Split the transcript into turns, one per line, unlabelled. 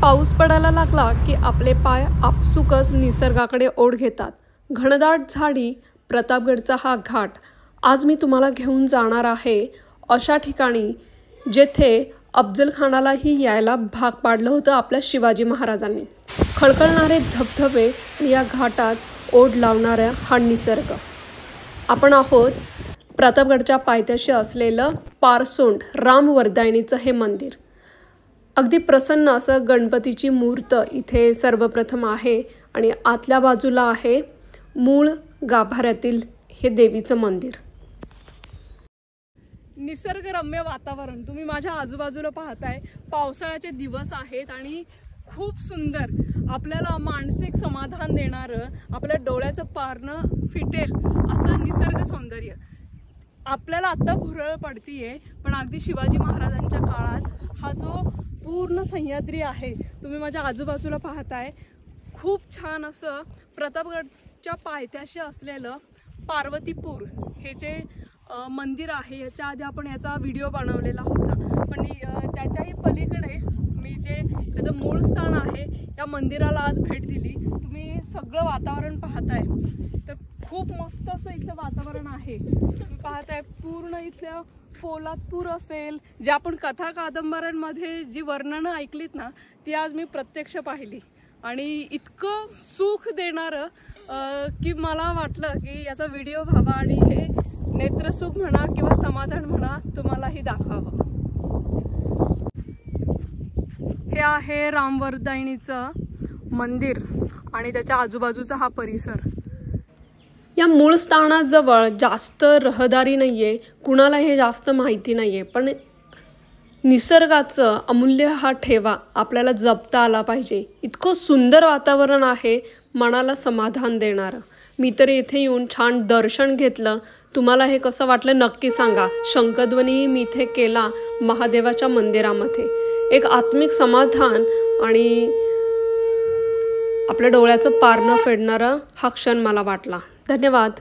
पाऊस पडायला लागला की आपले पाय आपसुकच निसर्गाकडे ओढ घेतात। घनदाट झाडी, प्रतापगडचा हा घाट। आज मी तुम्हाला घेऊन जाणार आहे अशा ठिकाणी जेथे अफजलखानालाही यायला भाग पाडलं होतं आपल्या शिवाजी महाराजांनी। खळखळणारे धबधबे या घाटात ओढ लावणारा हा निसर्ग। आपण आहोत प्रतापगडच्या पायथ्याशी असलेलं पारसोंड रामवर्धायणीचं हे मंदिर। अगदी प्रसन्न असं गणपतीची मूर्त इथे सर्वप्रथम आहे आणि आतल्या बाजूला आहे मूळ गाभाऱ्यातील हे देवीचं मंदिर। निसर्गरम्य वातावरण तुम्ही माझ्या आजूबाजूला पाहताय। पावसाळ्याचे दिवस आहेत आणि खूप सुंदर आपल्याला मानसिक समाधान देणारं, आपल्या डोळ्याचं पारणं फिटेल असं निसर्ग सौंदर्य। आपल्याला आता भुरळ पडतीये, पण अगदी शिवाजी महाराजांच्या काळात हा जो पूर्ण सह्याद्री आहे तुम्ही माझ्या आजूबाजूला पाहताय, खूप छान असं प्रतापगडच्या पायथ्याशी असलेलं पार्वतीपूर हे जे मंदिर आहे। याच्या आधी आपण याचा व्हिडिओ बनवलेला होता, पण त्याच्याही पलीकडे मी जे याचं मूळ स्थान आहे या मंदिराला आज भेट दिली। तुम्ही सगळं वातावरण पाहताय तर खूप मस्त असं इथलं वातावरण आहे। तुम्ही पाहताय पूर्ण इथल्या पोलादपूर असेल, जे आपण कथा कादंबऱ्यांमध्ये जी वर्णनं ऐकलीत ना ती आज मी प्रत्यक्ष पाहिली आणि इतकं सुख देणारं की मला वाटलं की याचा व्हिडिओ व्हावा आणि हे नेत्रसुख म्हणा किंवा समाधान म्हणा तुम्हालाही दाखवावं। हे आहे रामवर्धायणीचं मंदिर आणि त्याच्या आजूबाजूचा हा परिसर। या मूळ स्थानाजवळ जास्त रहदारी नाहीये, कुणाला हे जास्त माहिती नाहीये, पण निसर्गाचं अमूल्य हा ठेवा आपल्याला जपता आला पाहिजे। इतकं सुंदर वातावरण आहे, मनाला समाधान देणारं। मी तर इथे येऊन छान दर्शन घेतलं। तुम्हाला हे कसं वाटलं नक्की सांगा। शंखध्वनी मी इथे केला महादेवाच्या मंदिरामध्ये। एक आत्मिक समाधान आणि आपल्या डोळ्याचं पारणं फेडणारा हा क्षण मला वाटला। धन्यवाद।